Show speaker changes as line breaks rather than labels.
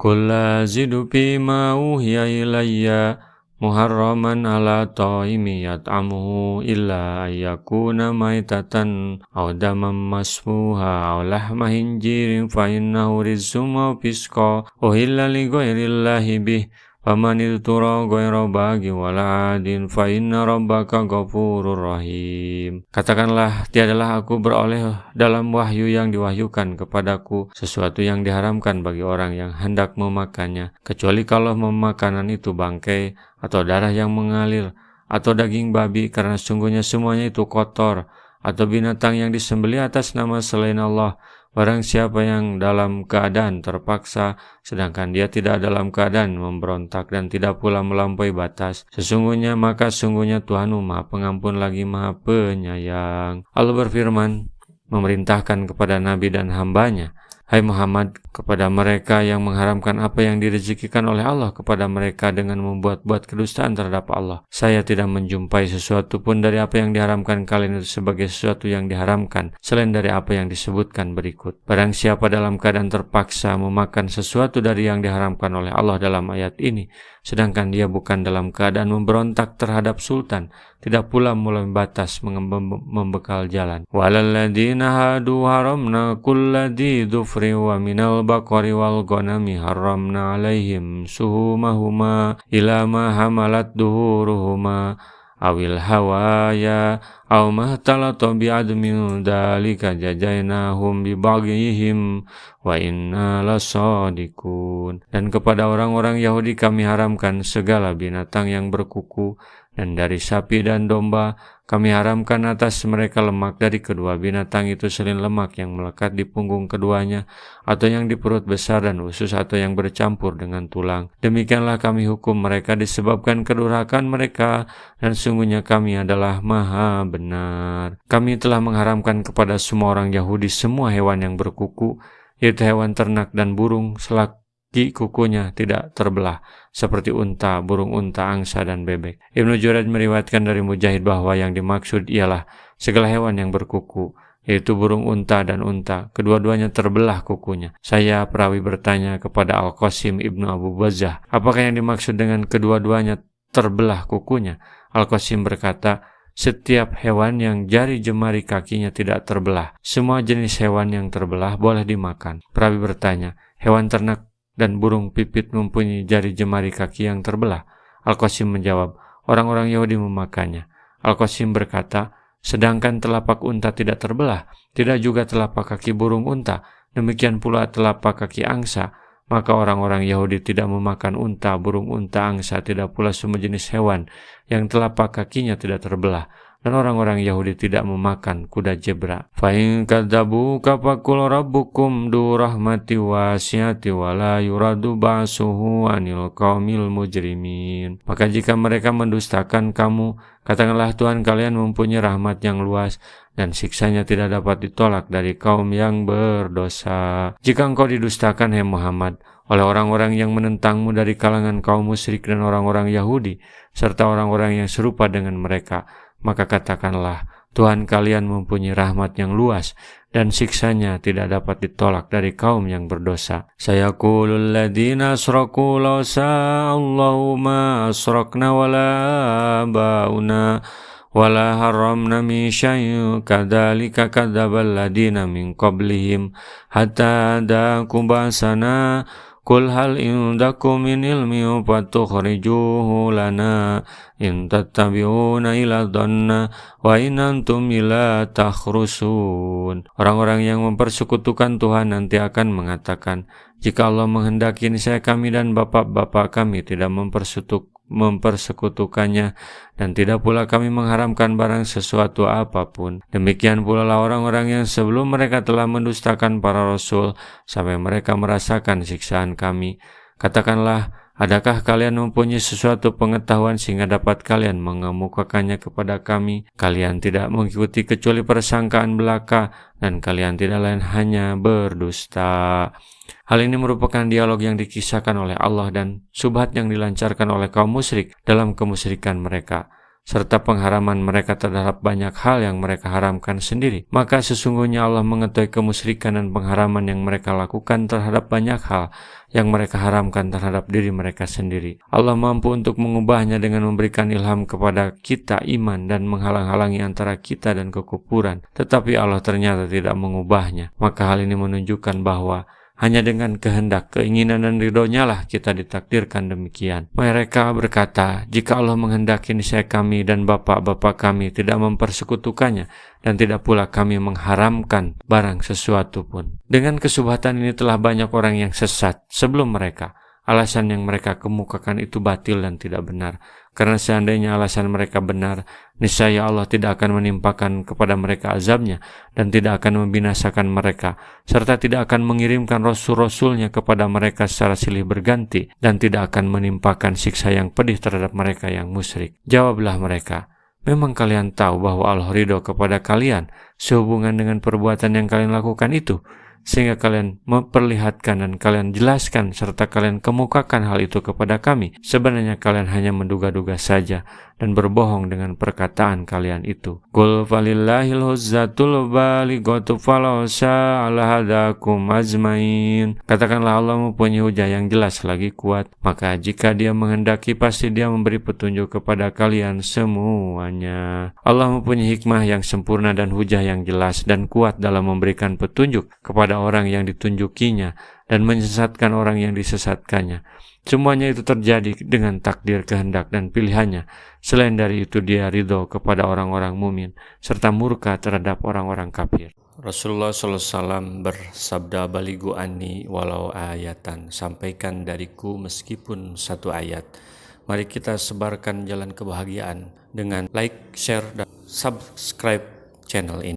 Qul la azidu fima uhiya ilayya muharraman ala taimi yat'amuhu illa ayyakuna maitatan aw daman masfuha aw lahma hinjirin fa innahu rizqun wa fisqa uhilla li ghairillahi bih faman idtura ghaira baghi wala adin fa inna rabbaka ghafurur rahim. Katakanlah, tiadalah aku beroleh dalam wahyu yang diwahyukan kepadaku sesuatu yang diharamkan bagi orang yang hendak memakannya, kecuali kalau makanan itu bangkai atau darah yang mengalir atau daging babi, karena sungguhnya semuanya itu kotor, atau binatang yang disembelih atas nama selain Allah. Barang siapa yang dalam keadaan terpaksa, sedangkan dia tidak dalam keadaan memberontak dan tidak pula melampaui batas, sesungguhnya Tuhanmu Maha Pengampun lagi Maha Penyayang. Allah berfirman, memerintahkan kepada Nabi dan hambanya, hai Muhammad, kepada mereka yang mengharamkan apa yang direzekikan oleh Allah kepada mereka dengan membuat-buat kedustaan terhadap Allah. Saya tidak menjumpai sesuatu pun dari apa yang diharamkan kalian itu sebagai sesuatu yang diharamkan, selain dari apa yang disebutkan berikut. Barang siapa dalam keadaan terpaksa memakan sesuatu dari yang diharamkan oleh Allah dalam ayat ini, sedangkan dia bukan dalam keadaan memberontak terhadap sultan, tidak pula mulai batas membekal jalan. Walalladzina hadu haramna kulladzi dzufri wa minal baqari wal ghanami haramna alaihim suhumahuma ila ma hamalat duhuruhuma awil hawaya aw mahtalata bi'admin dalika jajainahum bibaghihim wa inna lasadiqun. Dan kepada orang-orang Yahudi kami haramkan segala binatang yang berkuku, dan dari sapi dan domba kami haramkan atas mereka lemak dari kedua binatang itu selain lemak yang melekat di punggung keduanya, atau yang di perut besar dan usus, atau yang bercampur dengan tulang. Demikianlah kami hukum mereka disebabkan kedurhakaan mereka, dan sungguhnya kami adalah Maha benar. Kami telah mengharamkan kepada semua orang Yahudi semua hewan yang berkuku, yaitu hewan ternak dan burung selagi kukunya tidak terbelah, seperti unta, burung unta, angsa, dan bebek. Ibnu Juraij meriwayatkan dari Mujahid bahwa yang dimaksud ialah segala hewan yang berkuku, yaitu burung unta dan unta, kedua-duanya terbelah kukunya. Saya perawi bertanya kepada Al-Qasim Ibnu Abu Bazzah, apakah yang dimaksud dengan kedua-duanya terbelah kukunya? Al-Qasim berkata, setiap hewan yang jari jemari kakinya tidak terbelah. Semua jenis hewan yang terbelah boleh dimakan. Perawi bertanya, hewan ternak dan burung pipit mempunyai jari jemari kaki yang terbelah? Al-Qasim menjawab, orang-orang Yahudi memakannya. Al-Qasim berkata, sedangkan telapak unta tidak terbelah, tidak juga telapak kaki burung unta, demikian pula telapak kaki angsa. Maka orang-orang Yahudi tidak memakan unta, burung unta, angsa, tidak pula semua jenis hewan yang telapak kakinya tidak terbelah. Dan orang-orang Yahudi tidak memakan kuda jebra. Fa in kadzabuka faqul rabbukum du rahmati wasi'ati wa la yuradu ba'suhu 'anil qaumil mujrimin. Maka jika mereka mendustakan kamu, katakanlah Tuhan kalian mempunyai rahmat yang luas, dan siksanya tidak dapat ditolak dari kaum yang berdosa. Jika engkau didustakan, hai Muhammad, oleh orang-orang yang menentangmu dari kalangan kaum musyrik dan orang-orang Yahudi, serta orang-orang yang serupa dengan mereka, maka katakanlah, Tuhan kalian mempunyai rahmat yang luas, dan siksanya tidak dapat ditolak dari kaum yang berdosa. Sayaqulul ladzina asraku law sa'allahu ma asrakna wala ba'una wala haramna min syai'in kadzalika kadzdzabal ladzina min qablihim hatta da'akum ba'sana qul hal indakum min ilmin fatukhrijuhu lana in tattabi'una illa dhanna wa in antum illa takhrusun. Orang-orang yang mempersekutukan Tuhan nanti akan mengatakan, jika Allah menghendaki niscaya kami dan bapak-bapak kami tidak mempersekutukannya, dan tidak pula kami mengharamkan barang sesuatu apapun. Demikian pula lah orang-orang yang sebelum mereka telah mendustakan para rasul sampai mereka merasakan siksaan kami. Katakanlah, adakah kalian mempunyai sesuatu pengetahuan sehingga dapat kalian mengemukakannya kepada kami? Kalian tidak mengikuti kecuali persangkaan belaka, dan kalian tidak lain hanya berdusta. Hal ini merupakan dialog yang dikisahkan oleh Allah dan syubhat yang dilancarkan oleh kaum musyrik dalam kemusyrikan mereka. serta pengharaman mereka terhadap banyak hal yang mereka haramkan sendiri. Maka sesungguhnya Allah mengetahui kemusyrikan dan pengharaman yang mereka lakukan terhadap banyak hal yang mereka haramkan terhadap diri mereka sendiri. Allah mampu untuk mengubahnya dengan memberikan ilham kepada kita iman dan menghalang-halangi antara kita dan kekufuran. Tetapi Allah ternyata tidak mengubahnya. Maka hal ini menunjukkan bahwa hanya dengan kehendak, keinginan dan ridhonya lah kita ditakdirkan demikian. Mereka berkata, jika Allah menghendaki niscaya kami dan bapak-bapak kami tidak mempersekutukannya dan tidak pula kami mengharamkan barang sesuatu pun. Dengan kesubhatan ini telah banyak orang yang sesat sebelum mereka. Alasan yang mereka kemukakan itu batil dan tidak benar. Karena seandainya alasan mereka benar, niscaya Allah tidak akan menimpakan kepada mereka azabnya dan tidak akan membinasakan mereka, serta tidak akan mengirimkan rasul-rasulnya kepada mereka secara silih berganti dan tidak akan menimpakan siksa yang pedih terhadap mereka yang musyrik. Jawablah mereka, memang kalian tahu bahwa Allah ridho kepada kalian sehubungan dengan perbuatan yang kalian lakukan itu, sehingga kalian memperlihatkan dan kalian jelaskan serta kalian kemukakan hal itu kepada kami. Sebenarnya kalian hanya menduga-duga saja dan berbohong dengan perkataan kalian itu. Qul falillahil huzzatul balighatu falau sya'ala hadakum ajmain. Katakanlah Allah mempunyai hujah yang jelas lagi kuat, maka jika Dia menghendaki pasti Dia memberi petunjuk kepada kalian semuanya. Allah mempunyai hikmah yang sempurna dan hujah yang jelas dan kuat dalam memberikan petunjuk kepada orang yang ditunjukinya dan menyesatkan orang yang disesatkannya. Semuanya itu terjadi dengan takdir, kehendak, dan pilihannya. Selain dari itu Dia ridho kepada orang-orang mumin serta murka terhadap orang-orang kafir. Rasulullah SAW bersabda, balighu anni walau ayatan, sampaikan dariku meskipun satu ayat. Mari kita sebarkan jalan kebahagiaan dengan like, share, dan subscribe channel ini.